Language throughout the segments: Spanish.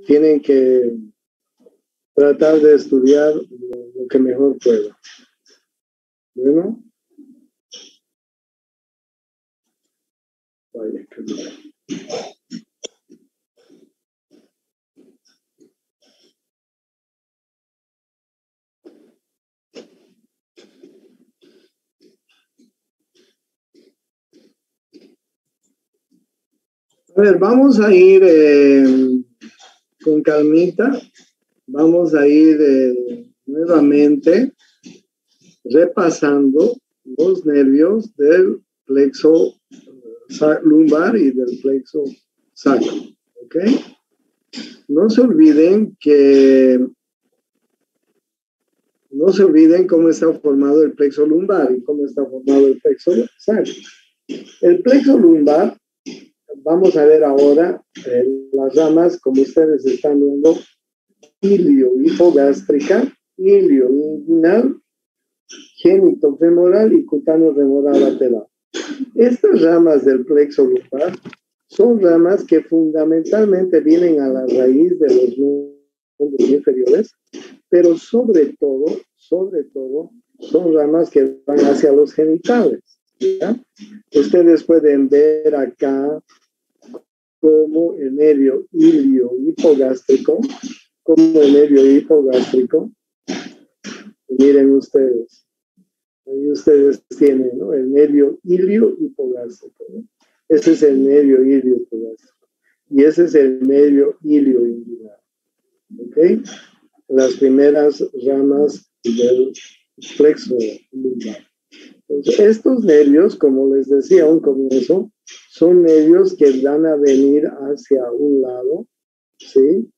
tienen que tratar de estudiar lo que mejor puedan. Bueno. Vaya, qué bien. A ver, vamos a ir con calmita. Vamos a ir nuevamente repasando los nervios del plexo lumbar y del plexo sacro. ¿Ok? No se olviden cómo está formado el plexo lumbar y cómo está formado el plexo sacro. El plexo lumbar, vamos a ver ahora las ramas, como ustedes están viendo, ilio-hipogástrica, ilio-inguinal, génito-femoral y cutáneo-femoral lateral. Estas ramas del plexo lumbar son ramas que fundamentalmente vienen a la raíz de los miembros inferiores, pero sobre todo, son ramas que van hacia los genitales. ¿Ya? Ustedes pueden ver acá como el nervio ilio-hipogástrico, miren ustedes, ahí ustedes tienen, ¿no? El nervio ilio-hipogástrico, ¿no? Ese es el nervio ilio-hipogástrico y ese es el nervio ilio-inguinal. ¿Ok? Las primeras ramas del plexo lumbar. Entonces, estos nervios, como les decía a un comienzo, son nervios que van a venir hacia un lado, ¿sí?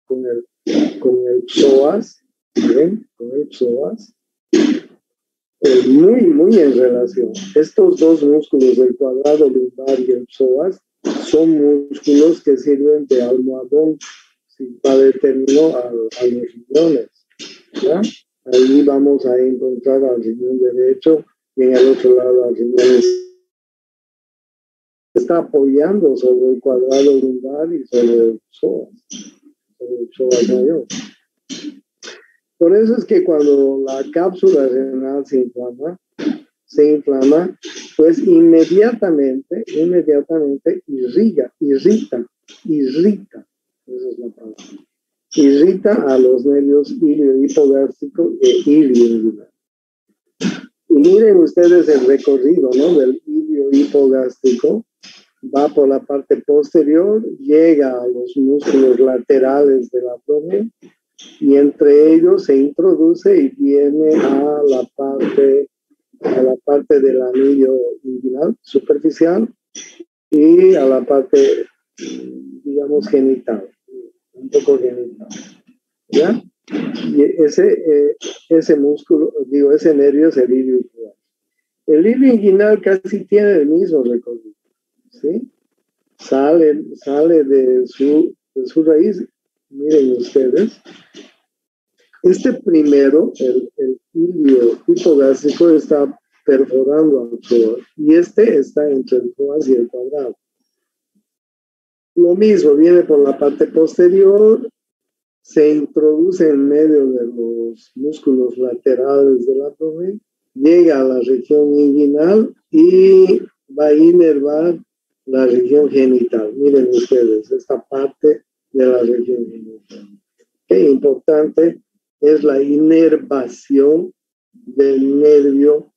Con el psoas, ¿bien? Con el psoas. Muy en relación. Estos dos músculos, el cuadrado lumbar y el psoas, son músculos que sirven de almohadón, ¿sí? Para determinar a los riñones, ¿ya? Ahí vamos a encontrar al riñón derecho y en el otro lado al riñón está apoyando sobre el cuadrado lumbar y sobre el psoas mayor. Por eso es que cuando la cápsula renal se inflama, pues inmediatamente irrita, esa es la palabra. Irrita a los nervios ilio-hipogástrico e ilio-inguinal. Y miren ustedes el recorrido, ¿no? Del ilio-hipogástrico, va por la parte posterior, llega a los músculos laterales del abdomen y entre ellos se introduce y viene a la parte del anillo inguinal superficial y a la parte, digamos, genital, un poco genital, ¿ya? Y ese músculo, ese nervio es el ilio inguinal. El ilio inguinal casi tiene el mismo recorrido, ¿sí? Sale de su raíz, miren ustedes. Este primero, el ilio hipogástrico, está perforando al psoas y este está entre el psoas y el cuadrado. Lo mismo, viene por la parte posterior, se introduce en medio de los músculos laterales del abdomen, llega a la región inguinal y va a inervar la región genital. Miren ustedes, esta parte de la región genital. Qué importante es la inervación del nervio,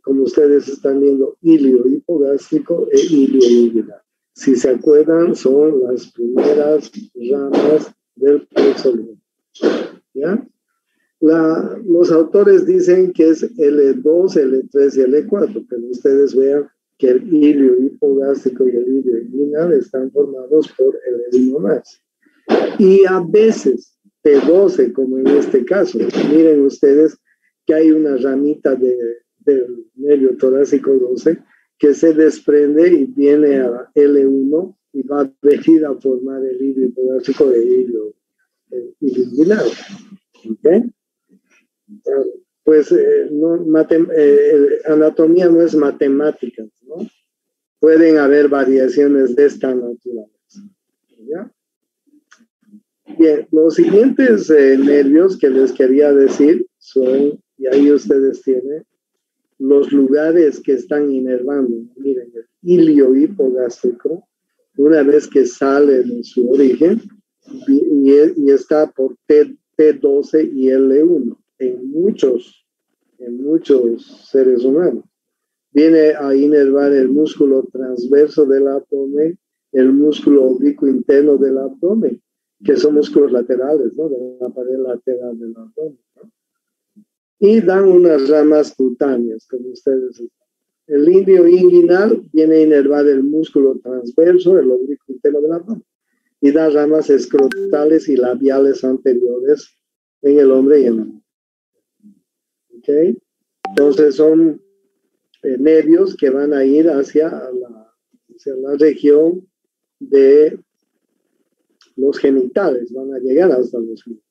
como ustedes están viendo, ilio-hipogástrico e ilio-inguinal. Si se acuerdan, son las primeras ramas del plexo lumbar. ¿Ya? Los autores dicen que es L2, L3 y L4, pero ustedes vean que el ilio-hipogástrico y el ilio-inguinal están formados por L1 más. Y a veces P12, como en este caso. Miren ustedes que hay una ramita del nervio torácico 12 que se desprende y viene a L1 y va a venir a formar el ilio hipogástrico e ilio inguinal. ¿Ok? pues anatomía no es matemática, ¿no? Pueden haber variaciones de esta naturaleza. ¿Ya? Bien, los siguientes nervios que les quería decir son, y ahí ustedes tienen, los lugares que están inervando. Miren, el ilio hipogástrico, una vez que sale de su origen, y está por T12 y L1 en muchos seres humanos. Viene a inervar el músculo transverso del abdomen, el músculo oblicuo interno del abdomen, que son músculos laterales, ¿no? De la pared lateral del abdomen, ¿no? Y dan unas ramas cutáneas, como ustedes saben. El límbio inguinal viene a inervar el músculo transverso, el oblicuo interno del abdomen, y da ramas escrotales y labiales anteriores en el hombre y en la mujer. ¿Ok? Entonces son nervios que van a ir hacia la región de los genitales, van a llegar hasta los genitales.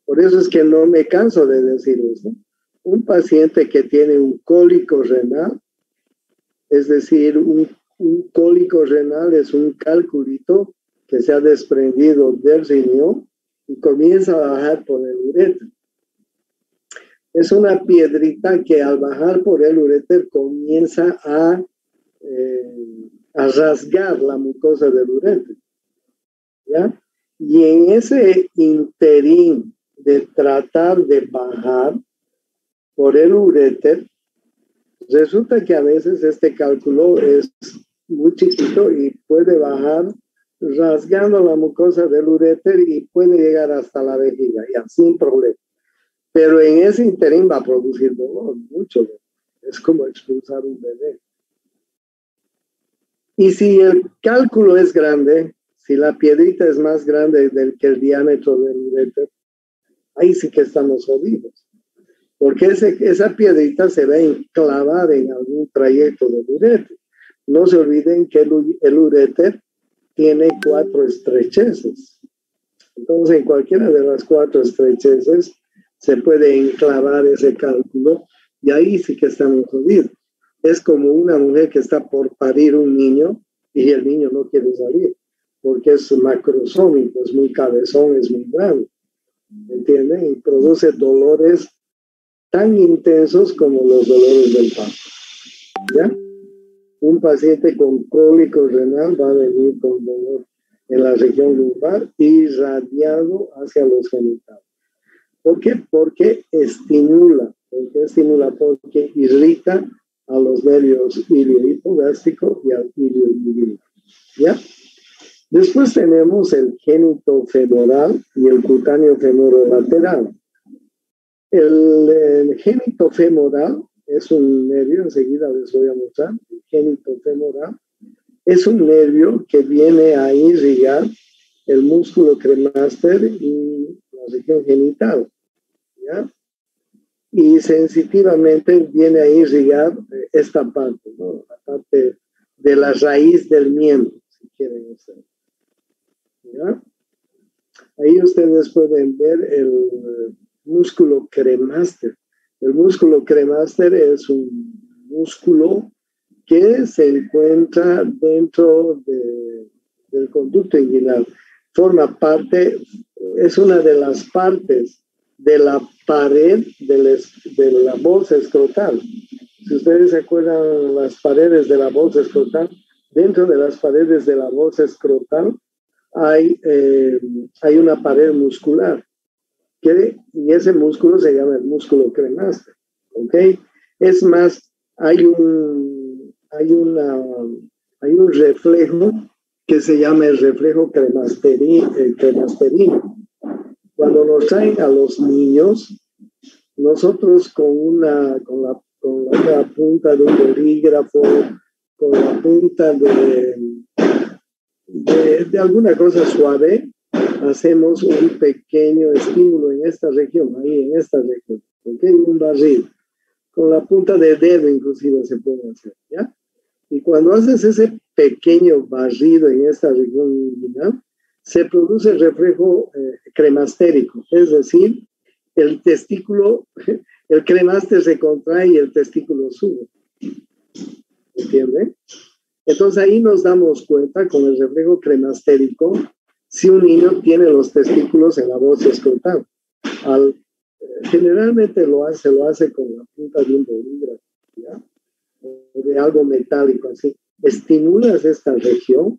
Por eso es que no me canso de decir esto. Un paciente que tiene un cólico renal, es decir, un cólico renal es un calculito que se ha desprendido del riñón y comienza a bajar por el uréter. Es una piedrita que al bajar por el uréter comienza a rasgar la mucosa del uréter, ¿ya? Y en ese interín de tratar de bajar por el uréter, resulta que a veces este cálculo es muy chiquito y puede bajar rasgando la mucosa del uréter y puede llegar hasta la vejiga, ya sin problema. Pero en ese interín va a producir dolor, mucho dolor. Es como expulsar un bebé. Y si el cálculo es grande, si la piedrita es más grande que el diámetro del uréter, ahí sí que estamos jodidos. Porque esa piedrita se va a enclavar en algún trayecto del uréter. No se olviden que el uréter tiene 4 estrecheces. Entonces, en cualquiera de las 4 estrecheces se puede enclavar ese cálculo y ahí sí que estamos jodidos. Es como una mujer que está por parir un niño y el niño no quiere salir porque es macrosómico, es muy cabezón, es muy grande, ¿entienden? Y produce dolores tan intensos como los dolores del parto, ¿ya? Un paciente con cólico renal va a venir con dolor en la región lumbar irradiado hacia los genitales. ¿Por qué? Porque estimula. Porque irrita a los nervios ilio-hipogástrico y al ilio-inguinal. ¿Ya? Después tenemos el génito femoral y el cutáneo femorolateral. El génito femoral es un nervio, enseguida les voy a mostrar, el génito femoral es un nervio que viene a irrigar el músculo cremaster y la región genital, ¿ya? Y sensitivamente viene a irrigar esta parte, ¿no? La parte de la raíz del miembro, si quieren ustedes, ¿ya? Ahí ustedes pueden ver el músculo cremaster. El músculo cremaster es un músculo que se encuentra dentro del conducto inguinal. Forma parte, es una de las partes de la pared de la bolsa escrotal. Si ustedes se acuerdan las paredes de la bolsa escrotal, dentro de las paredes de la bolsa escrotal hay una pared muscular. Y ese músculo se llama el músculo cremaster, ¿ok? Es más, hay un reflejo que se llama el reflejo cremasterino. Cuando nos traen a los niños, nosotros con la punta de un bolígrafo, con la punta de alguna cosa suave, hacemos un pequeño estímulo en esta región, ¿ok? Un barrido. Con la punta de dedo inclusive se puede hacer, ¿ya? Y cuando haces ese pequeño barrido en esta región inguinal, se produce el reflejo cremastérico, es decir, el testículo el cremaster se contrae y el testículo sube. ¿Entiende? Entonces ahí nos damos cuenta con el reflejo cremastérico si un niño tiene los testículos en la bolsa escrotal. Generalmente lo hace con la punta de un bolígrafo, ¿ya? O de algo metálico así. Estimulas esta región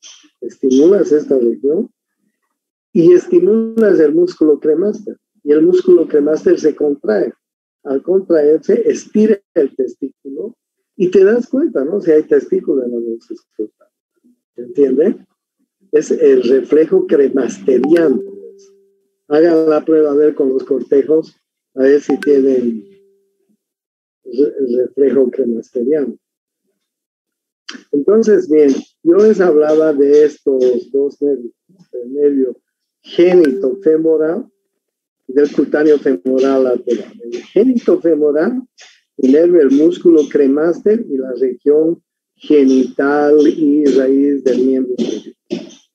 y estimulas el músculo cremaster. Y el músculo cremaster se contrae. Al contraerse, estira el testículo y te das cuenta, ¿no? Si hay testículo en la bolsa escrotal. ¿Entiende? Es el reflejo cremasteriano. Hagan la prueba a ver con los cortejos, a ver si tienen el reflejo cremasteriano. Entonces, bien, yo les hablaba de estos dos nervios, el nervio génito-femoral y del cutáneo femoral lateral. El génito-femoral inerva el músculo cremaster y la región genital y raíz del miembro inferior.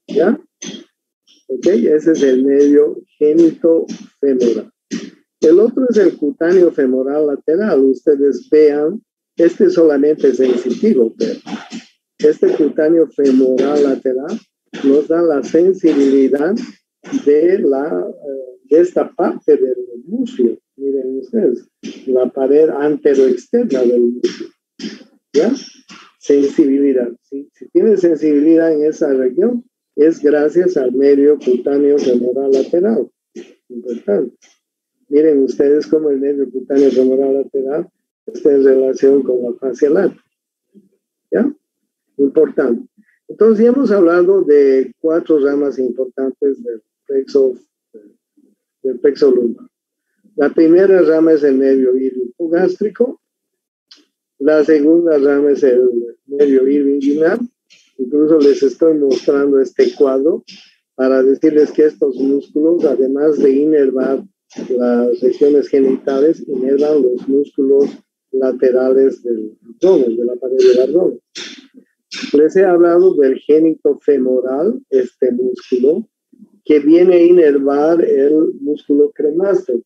¿Ya? Ok, ese es el nervio génito-femoral. El otro es el cutáneo femoral lateral. Ustedes vean, este solamente es sensitivo, pero este cutáneo femoral lateral nos da la sensibilidad de esta parte del muslo. Miren ustedes, la pared anteroexterna del muslo. ¿Ya? Sensibilidad. Si tiene sensibilidad en esa región, es gracias al nervio cutáneo femoral lateral. Importante. Miren ustedes cómo el nervio cutáneo femoral lateral está en relación con la fascia lata. ¿Ya? Importante. Entonces ya hemos hablado de 4 ramas importantes del plexo lumbar. La primera rama es el nervio iliohipogástrico. La segunda rama es el nervio ilioinguinal. Incluso les estoy mostrando este cuadro para decirles que estos músculos, además de inervar las regiones genitales, inervan los músculos laterales del abdomen, de la pared del abdomen. Les he hablado del génito femoral, este músculo, que viene a inervar el músculo cremaster,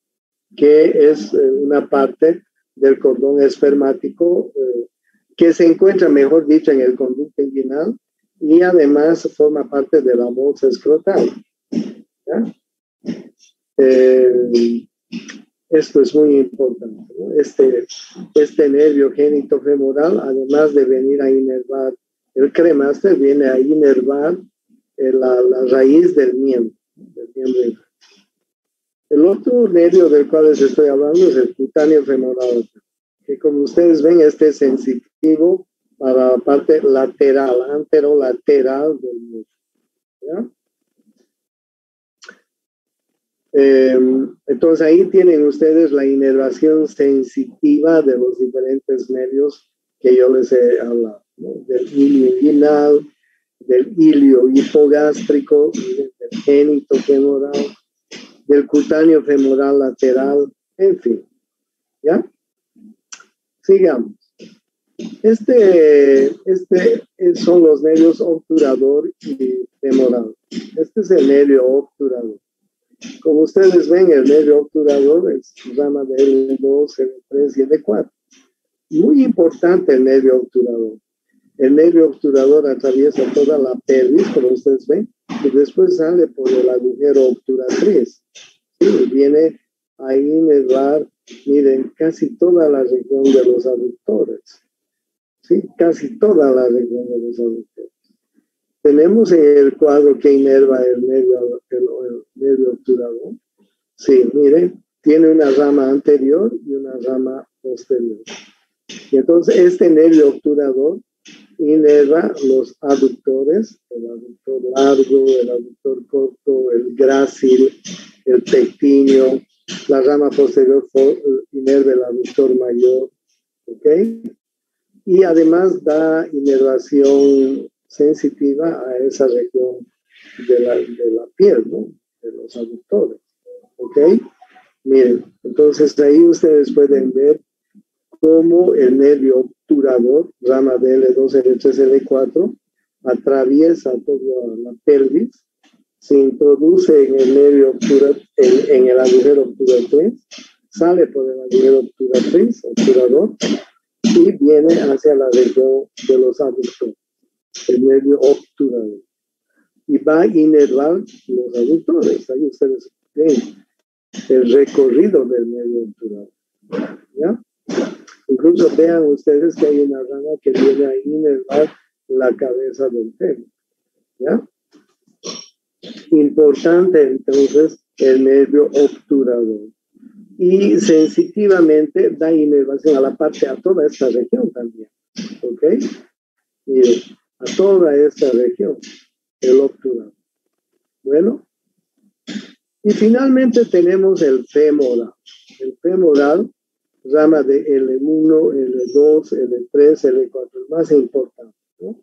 que es una parte del cordón espermático que se encuentra, mejor dicho, en el conducto inguinal y además forma parte de la bolsa escrotal. ¿Ya? Esto es muy importante, ¿no? Este nervio génito-femoral, además de venir a inervar el cremaster, viene a inervar la raíz del miembro. El otro nervio del cual les estoy hablando es el cutáneo femoral, que como ustedes ven, este es sensitivo para la parte lateral, anterolateral del músculo. ¿Ya? Entonces ahí tienen ustedes la inervación sensitiva de los diferentes nervios que yo les he hablado, ¿no? Del ilio inguinal, del ilio hipogástrico, del génito femoral, del cutáneo femoral lateral, en fin. ¿Ya? Sigamos. Son los nervios obturador y femoral. Este es el nervio obturador. Como ustedes ven, el nervio obturador es rama de L2, L3 y L4. Muy importante el nervio obturador. El nervio obturador atraviesa toda la pelvis, como ustedes ven, y después sale por el agujero obturatriz. Sí, viene a inervar, miren, casi toda la región de los aductores. Sí, casi toda la región de los aductores. Tenemos en el cuadro que inerva el nervio obturador. Sí, miren, tiene una rama anterior y una rama posterior. Y entonces este nervio obturador inerva los aductores, el aductor largo, el aductor corto, el grácil, el pectíneo. La rama posterior inerva el aductor mayor, ¿ok? Y además da inervación sensitiva a esa región de la piel, ¿no? De los aductores, ¿ok? Miren, entonces ahí ustedes pueden ver cómo el nervio obturador, rama de L2, L3, L4, atraviesa toda la pelvis, se introduce en el nervio obturador, en el agujero obturatriz, sale por el agujero obturador, y viene hacia la región de los aductores, el nervio obturador. Y va a inervar los aductores. Ahí ustedes ven el recorrido del nervio obturador. ¿Ya? Incluso vean ustedes que hay una rama que viene a inervar la cabeza del fémur. ¿Ya? Importante entonces el nervio obturador. Y sensitivamente da inervación a la parte, a toda esta región también. ¿Ok? Miren, a toda esta región, el obturador. Bueno, y finalmente tenemos el femoral. El femoral, rama de L1, L2, L3, L4, el más importante, ¿no?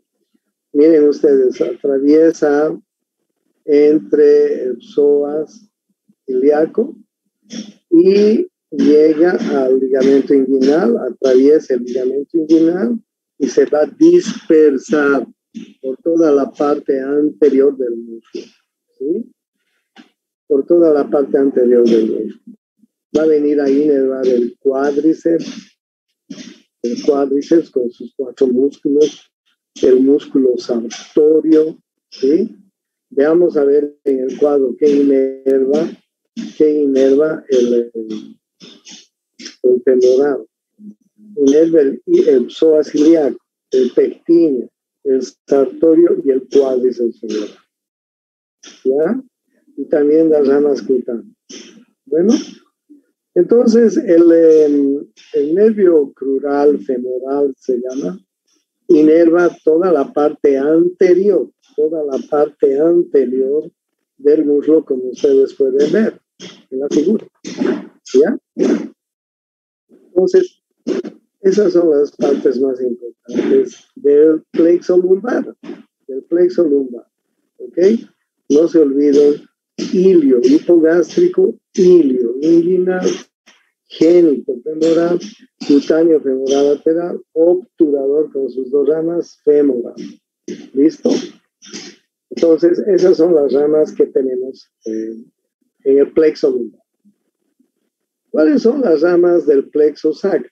Miren ustedes, atraviesa entre el psoas ilíaco y llega al ligamento inguinal, atraviesa el ligamento inguinal y se va a dispersar por toda la parte anterior del músculo, ¿sí? Por toda la parte anterior del músculo. Va a venir a inervar el cuádriceps con sus 4 músculos, el músculo sartorio, ¿sí? Veamos a ver en el cuadro qué inerva el femoral. Inerva el psoas ilíaco, el pectíneo, el sartorio y el cuádriceps femoral. ¿Ya? Y también las ramas cutáneas. Bueno, entonces el nervio crural femoral se llama, inerva toda la parte anterior del muslo, como ustedes pueden ver en la figura. ¿Ya? Entonces, esas son las partes más importantes del plexo lumbar. ¿Ok? No se olviden, ilio hipogástrico, ilio inguinal, génito femoral, cutáneo femoral lateral, obturador con sus 2 ramas, femoral. ¿Listo? Entonces, esas son las ramas que tenemos en el plexo lumbar. ¿Cuáles son las ramas del plexo sacro?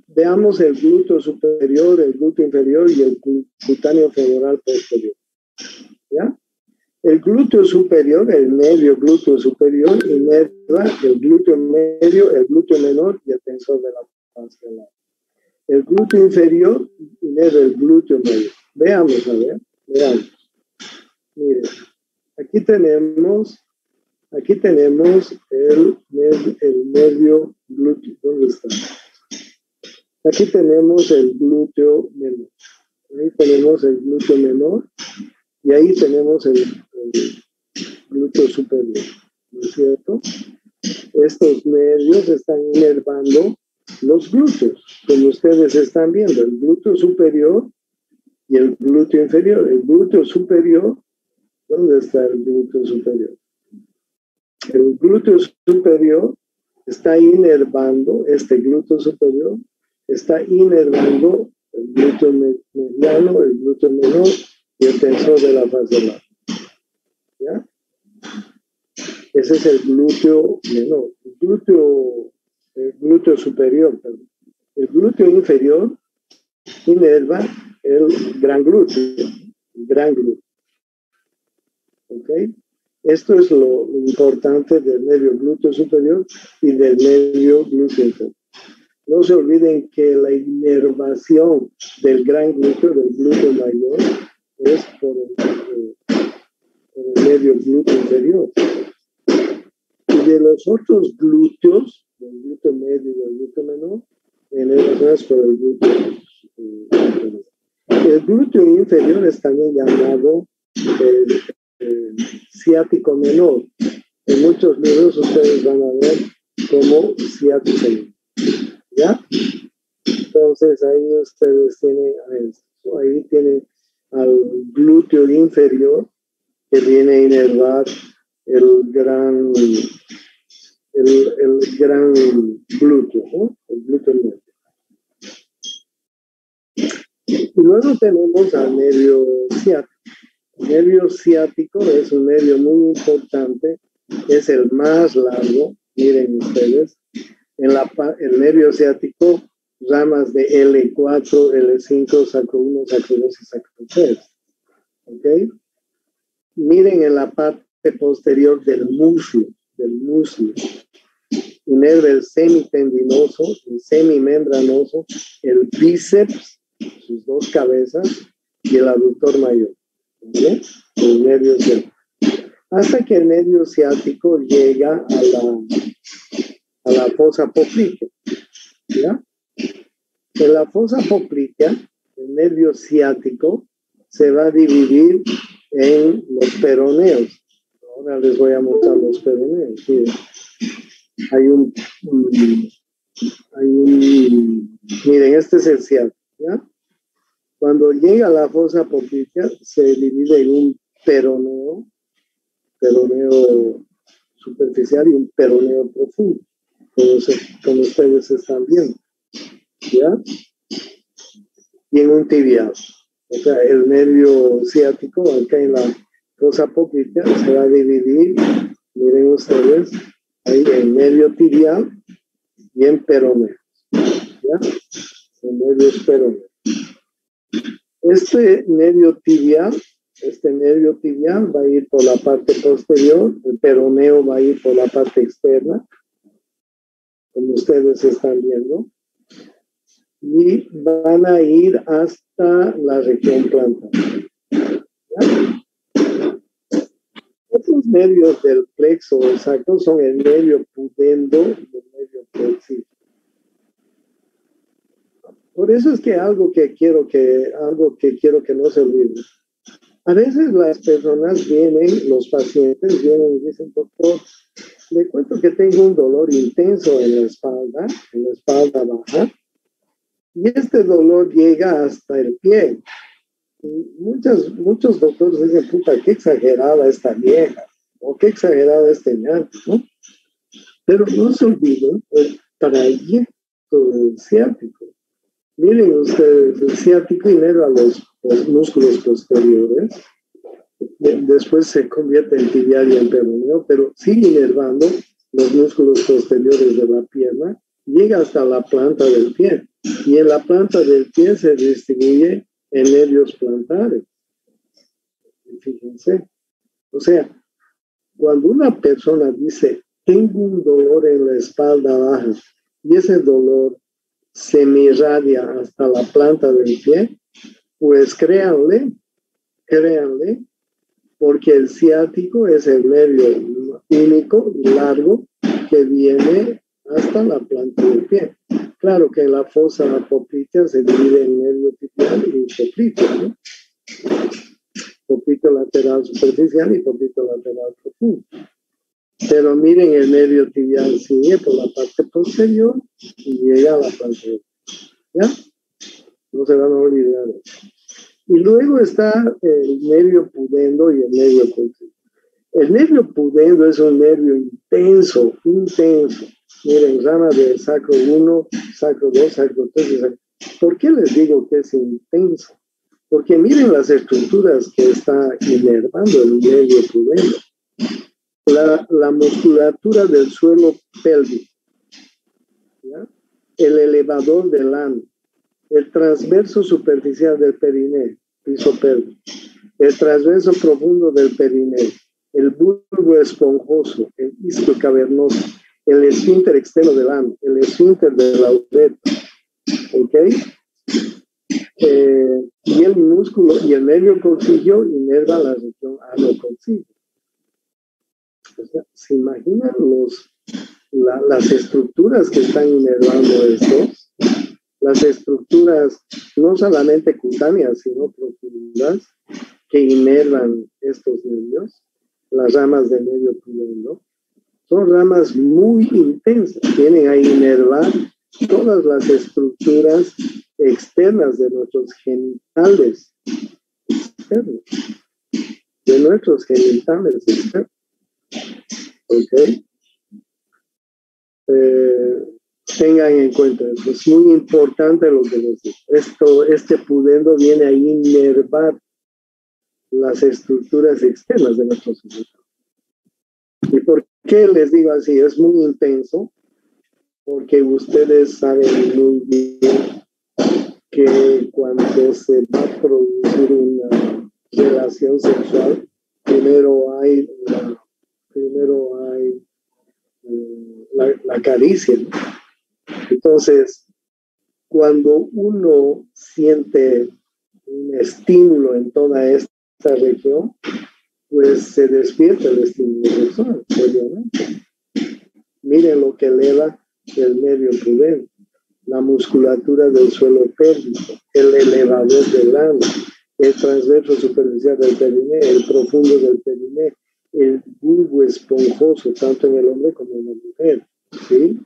Veamos el glúteo superior, el glúteo inferior y el cutáneo femoral posterior. ¿Ya? El glúteo superior, el medio glúteo superior, inerva el glúteo medio, el glúteo menor y el tensor de la fascia. El glúteo inferior inerva el glúteo medio. Veamos, a ver, veamos. Miren, aquí tenemos el medio glúteo. ¿Dónde está? Aquí tenemos el glúteo menor. Ahí tenemos el glúteo menor y ahí tenemos el glúteo superior. ¿No es cierto? Estos medios están inervando los glúteos, como ustedes están viendo, el glúteo superior y el glúteo inferior. El glúteo superior, ¿dónde está el glúteo superior? El glúteo superior está inervando, este glúteo superior está inervando el glúteo mediano, el glúteo menor y el tensor de la fascia lata. ¿Ya? Ese es el glúteo menor. El glúteo superior, perdón. El glúteo inferior inerva el gran glúteo. ¿Ok? Esto es lo importante del medio glúteo superior y del medio glúteo inferior. No se olviden que la inervación del gran glúteo, del glúteo mayor, es por el medio glúteo inferior. Y de los otros glúteos, del glúteo medio y del glúteo menor, la inervación es por el glúteo inferior. El glúteo inferior es también llamado ciático menor. En muchos libros ustedes van a ver como ciático menor. ¿Ya? Entonces ahí ustedes tienen al glúteo inferior que viene a inervar el gran glúteo, ¿no? El glúteo medio. Y luego tenemos al nervio ciático. El nervio ciático es un nervio muy importante, es el más largo Miren ustedes, el nervio ciático, ramas de L4, L5, sacro 1, sacro 2 y sacro 3. ¿Ok? Miren en la parte posterior del muslo, inerva el semitendinoso, el semimembranoso, el bíceps, sus dos cabezas, y el aductor mayor. ¿Vale? El nervio ciático. Hasta que el nervio ciático llega a la fosa poplitea. ¿Ya? En la fosa poplitea, el nervio ciático se va a dividir en los peroneos. Ahora les voy a mostrar los peroneos. Miren. Miren, este es el ciático, ¿ya? Cuando llega a la fosa poplitea, se divide en un peroneo superficial y un peroneo profundo, como ustedes están viendo, ¿ya? Y en un tibial. O sea, el nervio ciático, acá en la fosa poplitea, se va a dividir, miren ustedes, ahí en nervio tibial y en peroneo, ¿ya? En nervios peroneos. Este nervio tibial va a ir por la parte posterior, el peroneo va a ir por la parte externa, como ustedes están viendo, y van a ir hasta la región plantar. ¿Ya? Estos nervios del plexo sacro son el nervio pudendo y el nervio plexi. Por eso es que algo que quiero que no se olvide. A veces las personas los pacientes vienen y dicen, doctor, le cuento que tengo un dolor intenso en la espalda baja, y este dolor llega hasta el pie. Y muchos doctores dicen, puta, qué exagerada esta vieja, o qué exagerada este ñato, ¿no? Pero no se olviden el trayecto del ciático. Miren ustedes, el ciático inerva los músculos posteriores, después se convierte en tibial y en peroneo, pero sigue inervando los músculos posteriores de la pierna, llega hasta la planta del pie, y en la planta del pie se distribuye en nervios plantares. Fíjense. O sea, cuando una persona dice, tengo un dolor en la espalda baja, y ese dolor se me irradia hasta la planta del pie, pues créanle, porque el ciático es el nervio único y largo que viene hasta la planta del pie. Claro que en la fosa poplitea se divide en nervio tibial y popliteo, ¿no? Popliteo lateral superficial y popliteo lateral profundo. Pero miren, el nervio tibial sigue por la parte posterior y llega a la planta del pie. ¿Ya? No se van a olvidar de eso. Y luego está el nervio pudendo y el nervio coxis. El nervio pudendo es un nervio intenso. Miren, rama de sacro 1, sacro 2, sacro 3 y sacro. ¿Por qué les digo que es intenso? Porque miren las estructuras que está inervando el nervio pudendo. La musculatura del suelo pélvico, ¿ya? El elevador del ano, el transverso superficial del perineo, piso pélvico, el transverso profundo del perineo, el bulbo esponjoso, el isquio cavernoso, el esfínter externo del ano, el esfínter de la uretra, ¿ok? Y el músculo y el nervio coxígeo inerva la región ano-coxígeo. O sea, ¿se imaginan las estructuras que están inervando estos? Las estructuras no solamente cutáneas, sino profundas, que inervan estos nervios, las ramas del nervio pudendo, son ramas muy intensas, vienen a inervar todas las estructuras externas de nuestros genitales externos, ¿ok? Tengan en cuenta, es muy importante lo que les digo. Este pudendo viene a inervar las estructuras externas de nuestros genitales. ¿Y por qué les digo así? Es muy intenso porque ustedes saben muy bien que cuando se va a producir una relación sexual, primero hay la caricia, ¿no? Entonces, cuando uno siente un estímulo en toda esta región, pues se despierta el estímulo sexual, obviamente. Miren lo que eleva el medio pudente, la musculatura del suelo pélvico, el elevador del ano, el transverso superficial del periné, el profundo del periné, el bulbo esponjoso, tanto en el hombre como en la mujer, ¿sí?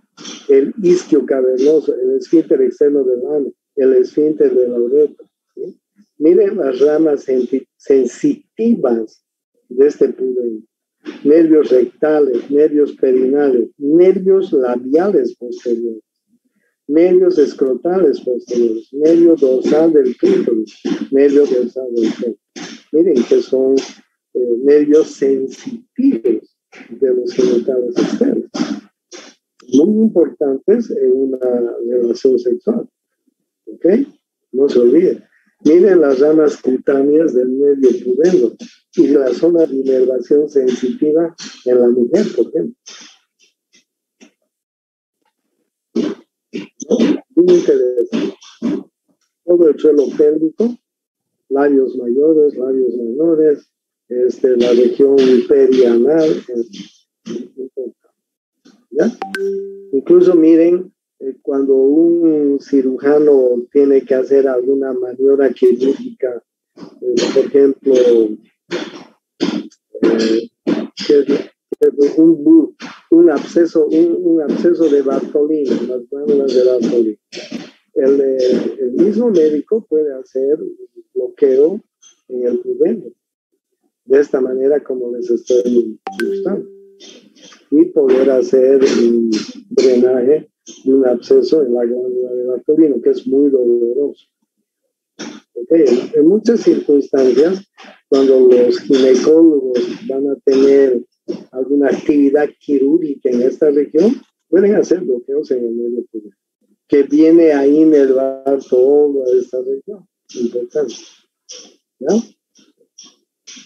El isquio cavernoso, el esfínter externo del ano, el esfínter de la uretra, ¿sí? Miren las ramas sensitivas de este pudente. Nervios rectales, nervios perinales, nervios labiales posteriores, nervios escrotales posteriores, nervio dorsal del clítoris, nervio dorsal del pene. Miren que son nervios sensitivos de los genitales externos, muy importantes en una relación sexual. ¿Ok? No se olviden. Miren las ramas cutáneas del nervio pudendo y la zona de inervación sensitiva en la mujer, por ejemplo. Muy interesante. Todo el suelo pélvico, labios mayores, labios menores, la región perianal, ¿ya? Incluso miren, cuando un cirujano tiene que hacer alguna maniobra quirúrgica, por ejemplo, un absceso de Bartolini, las glándulas de Bartolini. El mismo médico puede hacer bloqueo en el pudendo, de esta manera como les estoy mostrando, y poder hacer un drenaje de un absceso en la glándula de Bartolino, que es muy doloroso. Okay. En muchas circunstancias, cuando los ginecólogos van a tener alguna actividad quirúrgica en esta región, pueden hacer bloqueos en el medio pudendo, que viene a inervar toda esta región. Importante. ¿Ya?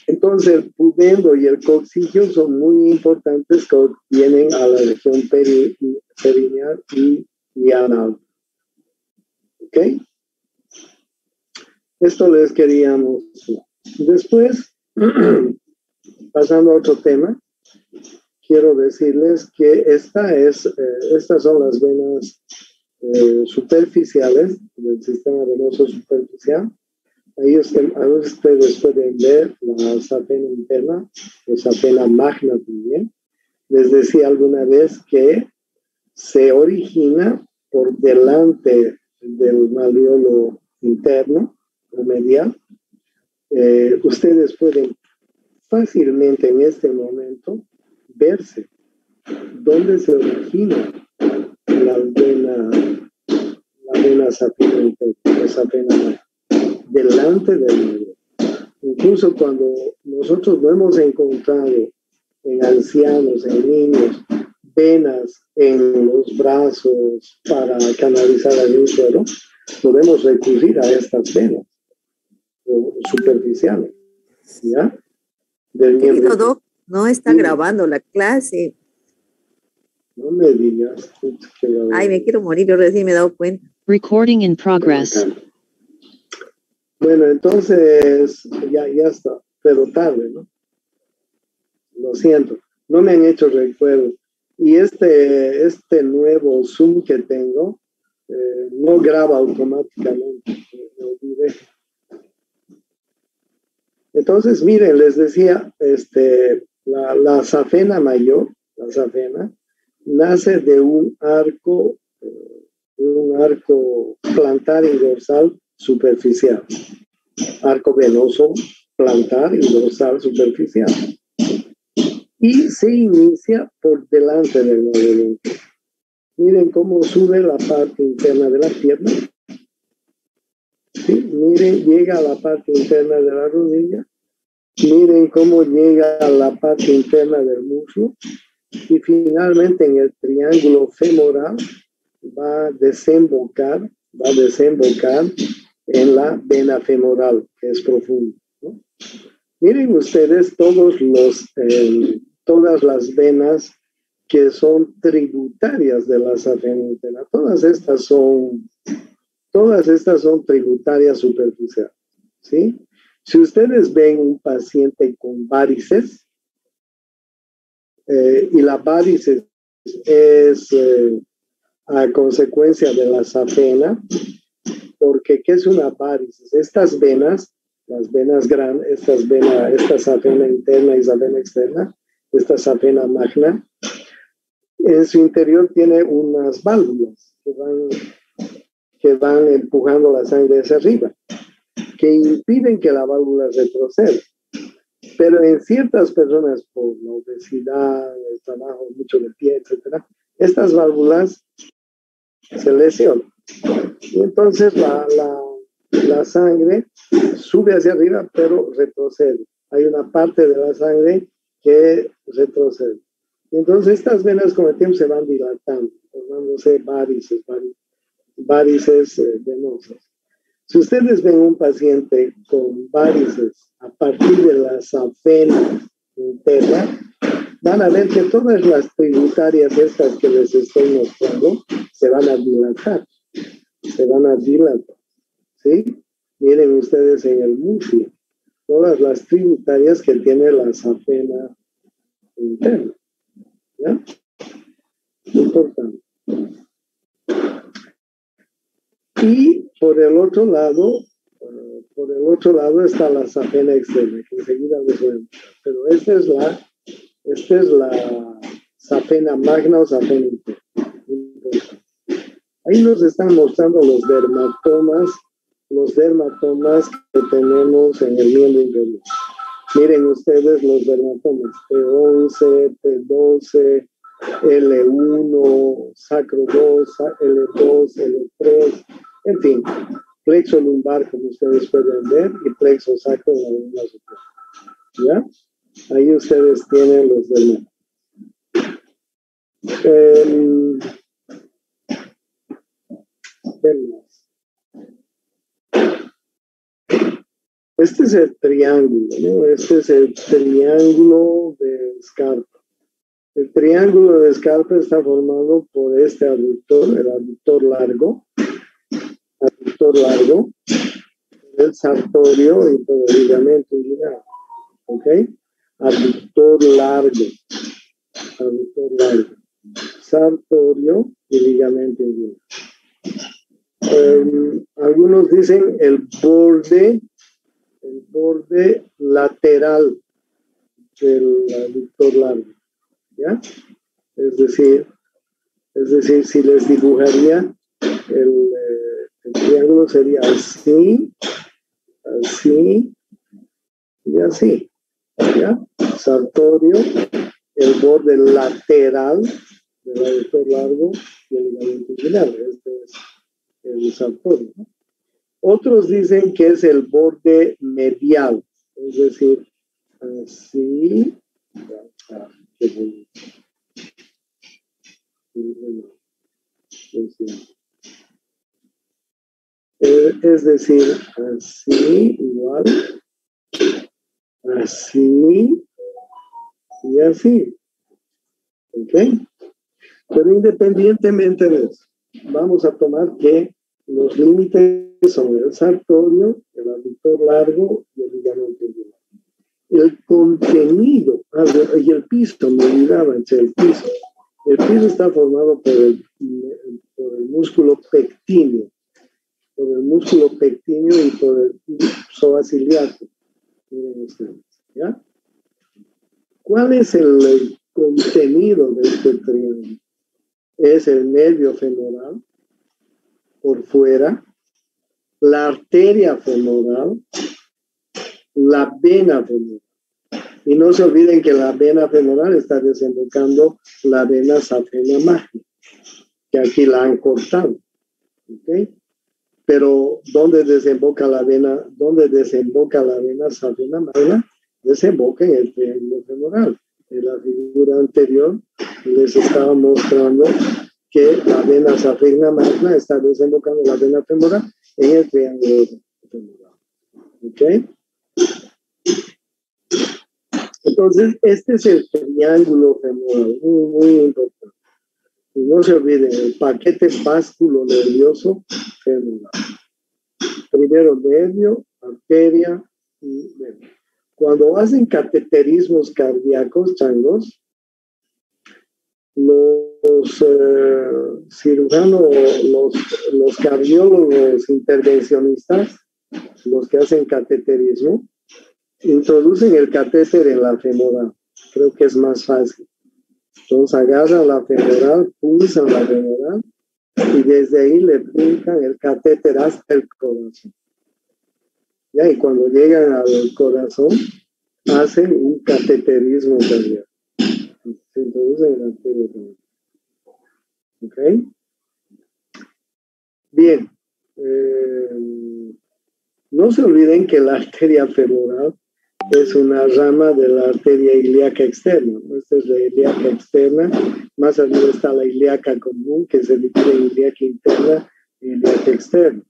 Entonces, el pudendo y el coccigio son muy importantes, que vienen a la región perineal y anal. ¿Ok? Esto les queríamos. Después, pasando a otro tema, quiero decirles que estas son las venas superficiales del sistema venoso superficial. Ahí ustedes pueden ver la safena interna, la safena magna también. Les decía alguna vez que se origina por delante del malleolo interno o medial. Ustedes pueden fácilmente en este momento verse dónde se origina la vena safena interna, la safena magna, delante del medio. Incluso cuando nosotros no hemos encontrado en ancianos, en niños, venas en los brazos para canalizar al útero, podemos recurrir a estas venas superficiales, ¿ya? Querido Doc, no está grabando la clase. No me digas. Ay, me quiero morir, yo recién me he dado cuenta. Recording in progress. Bueno, entonces ya está, pero tarde, ¿no? Lo siento, no me han hecho recuerdo. Y este nuevo Zoom que tengo no graba automáticamente, me olvidé. Entonces, miren, les decía, la safena mayor, la safena, nace de un arco plantar y dorsal superficial. Arco venoso plantar y dorsal superficial. Y se inicia por delante del malleolo. Miren cómo sube la parte interna de la pierna. ¿Sí? Miren, llega a la parte interna de la rodilla. Miren cómo llega a la parte interna del muslo. y finalmente en el triángulo femoral va a desembocar en la vena femoral, que es profunda, ¿no? Miren ustedes todas las venas que son tributarias de la safena interna. Todas estas son tributarias superficiales, ¿sí? Si ustedes ven un paciente con varices, y la varices es a consecuencia de la safena, porque ¿qué es una varices? Estas venas, las venas grandes, esta safena interna y safena externa, esta safena magna, en su interior tiene unas válvulas que van empujando la sangre hacia arriba, que impiden que la válvula retroceda. Pero en ciertas personas, por la obesidad, el trabajo mucho de pie, etc., estas válvulas se lesionan. Y entonces la sangre sube hacia arriba, pero retrocede. Hay una parte de la sangre que retrocede. Y entonces estas venas con el tiempo se van dilatando, formándose varices venosas. Si ustedes ven un paciente con varices a partir de la safena interna, van a ver que todas las tributarias estas que les estoy mostrando se van a dilatar, ¿sí? Miren ustedes en el muslo, todas las tributarias que tiene la safena interna, ¿ya? Importante. Y por el otro lado está la safena externa, que enseguida les voy a mostrar. Pero esta es la safena magna o safena interna. Ahí nos están mostrando los dermatomas que tenemos en el miembro inferior. Miren ustedes los dermatomas, T11, T12, L1, sacro 2, L2, L3, en fin, plexo lumbar, como ustedes pueden ver, y plexo sacro en la misma superior. ¿Ya? Ahí ustedes tienen los dermatomas. Este es el triángulo, ¿no? Este es el triángulo de Scarpa. El triángulo de Scarpa está formado por este aductor, el aductor largo, el sartorio y todo el ligamento inguinal. ¿Ok? Aductor largo, sartorio y ligamento inguinal. Algunos dicen el borde lateral del aductor largo, ¿ya? Es decir, si les dibujaría el triángulo sería así y así, ¿ya? Sartorio, el borde lateral del aductor largo y el ligamento inguinal. Este es el sartorio, ¿no? Otros dicen que es el borde medial, es decir, así. Es decir, así, igual, así y así. ¿Ok? Pero independientemente de eso, vamos a tomar que los límites son el sartorio, el aductor largo y el ligamento inguinal. El contenido, y el piso, me olvidaba, el piso. El piso está formado por el músculo pectíneo, y por el psoas ilíaco. Miren ustedes, ¿ya? ¿Cuál es el contenido de este triángulo? Es el nervio femoral por fuera, la arteria femoral, la vena femoral. Y no se olviden que la vena femoral está desembocando la vena safena magna, que aquí la han cortado. ¿Ok? Pero ¿dónde desemboca la vena safena magna? Desemboca en el triángulo femoral. En la figura anterior les estaba mostrando que la vena safena magna está desembocando la vena femoral en el triángulo femoral. ¿Ok? Entonces, este es el triángulo femoral, muy, muy importante. Y no se olviden, el paquete vasculo-nervioso femoral. Primero nervio, arteria y vena. Cuando hacen cateterismos cardíacos, changos, los cirujanos, los cardiólogos intervencionistas, los que hacen cateterismo, introducen el catéter en la femoral. Creo que es más fácil. Entonces agarran la femoral, pulsan la femoral y desde ahí le brincan el catéter hasta el corazón. ¿Ya? Y cuando llegan al corazón, hacen un cateterismo cardíaco. Se introducen en la arteria femoral. ¿Ok? Bien. No se olviden que la arteria femoral es una rama de la arteria ilíaca externa. Esta es la ilíaca externa. Más arriba está la ilíaca común, que se divide en ilíaca interna y ilíaca externa.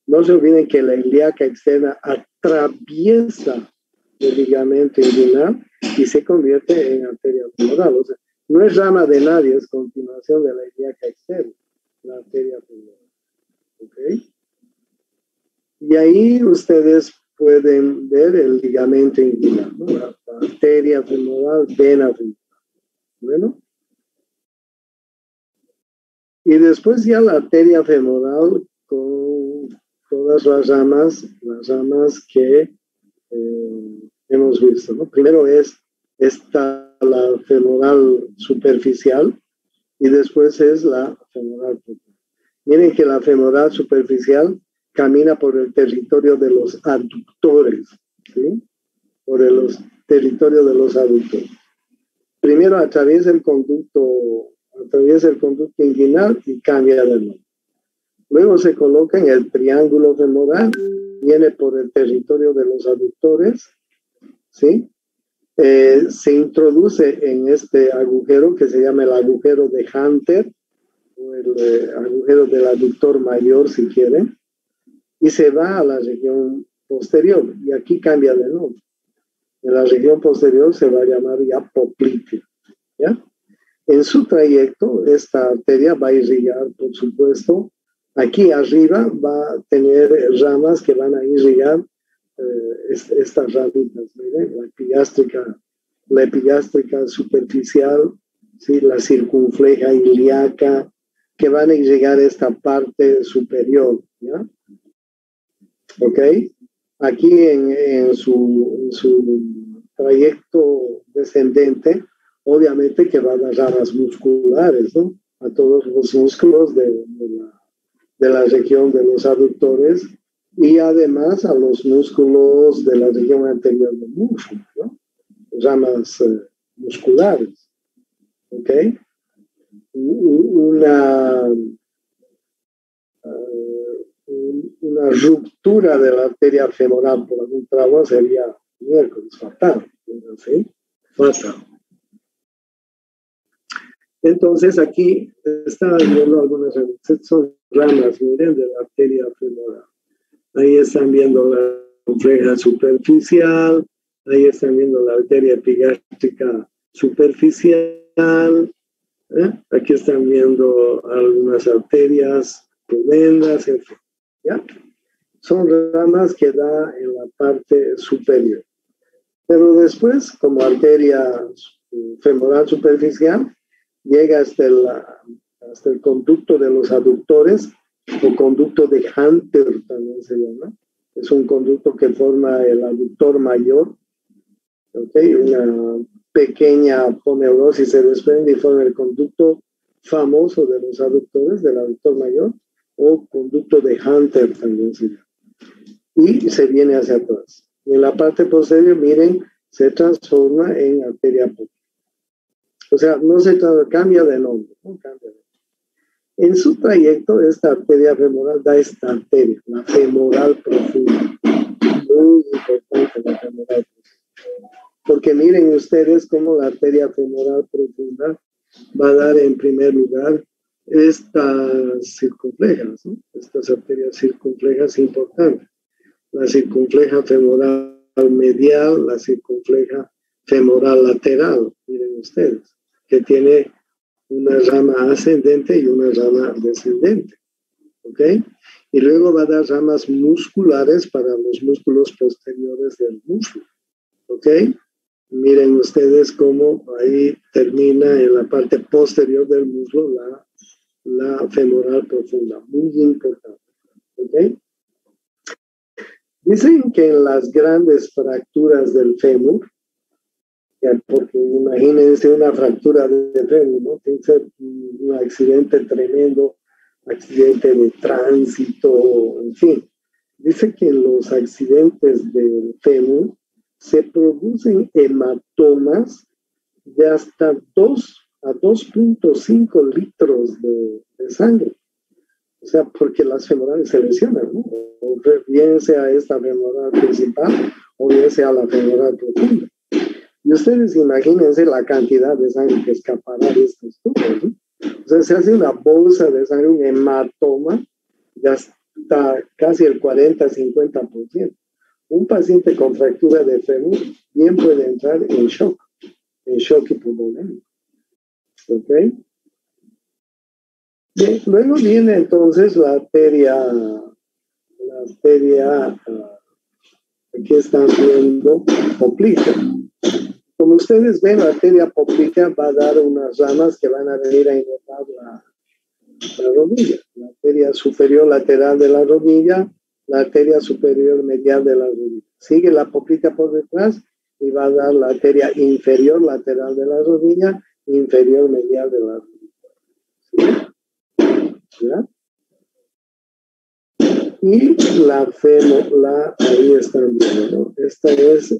No se olviden que la ilíaca externa atraviesa el ligamento inguinal y se convierte en arteria femoral. O sea, no es rama de nadie, es continuación de la ilíaca externa, la arteria femoral. ¿Ok? Y ahí ustedes pueden ver el ligamento inguinal, ¿no? La arteria femoral, vena femoral. Bueno. Y después ya la arteria femoral con todas las ramas que hemos visto, ¿no? Primero está la femoral superficial y después es la femoral total. Miren que la femoral superficial camina por el territorio de los aductores, ¿sí? Por el territorio de los aductores. Primero atraviesa el conducto inguinal y cambia de nombre. Luego se coloca en el triángulo femoral, viene por el territorio de los aductores, ¿sí? Se introduce en este agujero que se llama el agujero de Hunter, o el agujero del aductor mayor, si quieren, y se va a la región posterior, y aquí cambia de nombre. En la región posterior se va a llamar ya popliteo, ¿ya? En su trayecto, esta arteria va a irrigar, por supuesto, aquí arriba va a tener ramas que van a irrigar estas ramitas, miren, la epigástrica superficial, ¿sí? La circunfleja ilíaca, que van a irrigar esta parte superior, ¿ya? ¿Ok? Aquí en su trayecto descendente, obviamente que va a dar ramas musculares, ¿no? A todos los músculos de la región de los aductores y además a los músculos de la región anterior del muslo, ¿no? Ramas musculares. ¿Ok? Una ruptura de la arteria femoral por algún trauma sería miércoles fatal, ¿sí? Fatal. Entonces aquí están viendo algunas son ramas, miren, de la arteria femoral. Ahí están viendo la circunfleja superficial, ahí están viendo la arteria epigástrica superficial, aquí están viendo algunas arterias pudendas, en fin, ¿ya? Son ramas que da en la parte superior. Pero después, como arteria femoral superficial, llega hasta el conducto de los aductores, o conducto de Hunter también se llama. Es un conducto que forma el aductor mayor, ¿okay? Una pequeña aponeurosis se desprende y forma el conducto famoso de los aductores, del aductor mayor, o conducto de Hunter también se llama. Y se viene hacia atrás. Y en la parte posterior, miren, se transforma en arteria popliteo. O sea, no se cambia de nombre, no cambia de nombre. En su trayecto, esta arteria femoral da esta arteria, la femoral profunda. Muy importante la femoral profunda. ¿Por porque miren ustedes cómo la arteria femoral profunda va a dar en primer lugar estas circunflejas, ¿no? Estas arterias circunflejas importantes. La circunfleja femoral medial, la circunfleja femoral lateral, miren ustedes, que tiene una rama ascendente y una rama descendente, ¿ok? Y luego va a dar ramas musculares para los músculos posteriores del muslo, ¿ok? Miren ustedes cómo ahí termina en la parte posterior del muslo la femoral profunda, muy importante, ¿ok? Dicen que en las grandes fracturas del fémur, porque imagínense una fractura de fémur, ¿no? Tiene que ser un accidente tremendo, accidente de tránsito, en fin. Dice que en los accidentes del fémur se producen hematomas de hasta 2 a 2.5 litros de sangre. O sea, porque las femorales se lesionan, ¿no? O bien sea esta femoral principal o bien sea la femoral profunda. Y ustedes imagínense la cantidad de sangre que escapará de estos tubos, ¿no? O sea, se hace una bolsa de sangre, un hematoma, de hasta casi el 40-50%. Un paciente con fractura de fémur bien puede entrar en shock hipovolémico. ¿Ok? Bien, luego viene entonces la arteria, aquí están viendo, poplitea. Como ustedes ven, la arteria poplitea va a dar unas ramas que van a venir a innervar la rodilla. La arteria superior lateral de la rodilla, la arteria superior medial de la rodilla. Sigue la poplitea por detrás y va a dar la arteria inferior lateral de la rodilla, inferior medial de la rodilla. ¿Ya? Y ahí están viendo, ¿no? Este es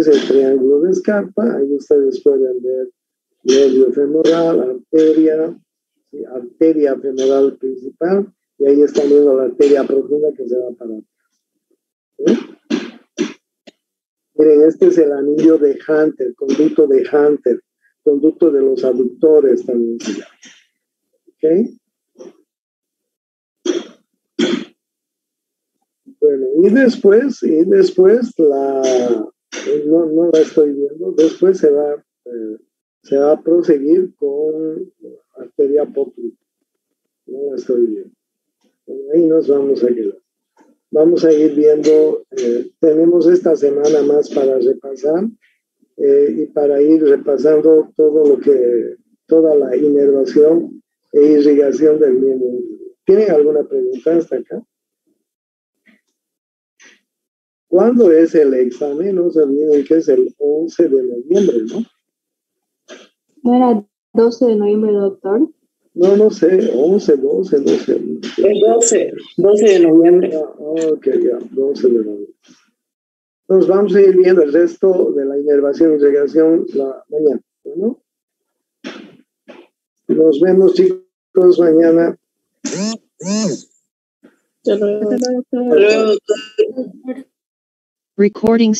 el triángulo de Scarpa. Ahí ustedes pueden ver nervio femoral, arteria, ¿sí? Arteria femoral principal, y ahí están viendo la arteria profunda que se va para atrás. ¿Sí? Miren, este es el anillo de Hunter, conducto de Hunter, conducto de los aductores también. ¿Ok? Bueno, y después no la estoy viendo, después se va a proseguir con arteria poplitea. No la estoy viendo. Bueno, ahí nos vamos a quedar. Vamos a ir viendo, tenemos esta semana más para repasar y para ir repasando toda la inervación e irrigación del miembro. ¿Tienen alguna pregunta hasta acá? ¿Cuándo es el examen? No se olviden que es el 11 de noviembre, ¿no? ¿No era 12 de noviembre, doctor? No sé, 11, 12, no sé. El 12 de noviembre. Ok, ya, 12 de noviembre. Entonces vamos a ir viendo el resto de la inervación y irrigación la mañana, ¿no? Nos vemos, chicos, mañana. Hasta luego. Recording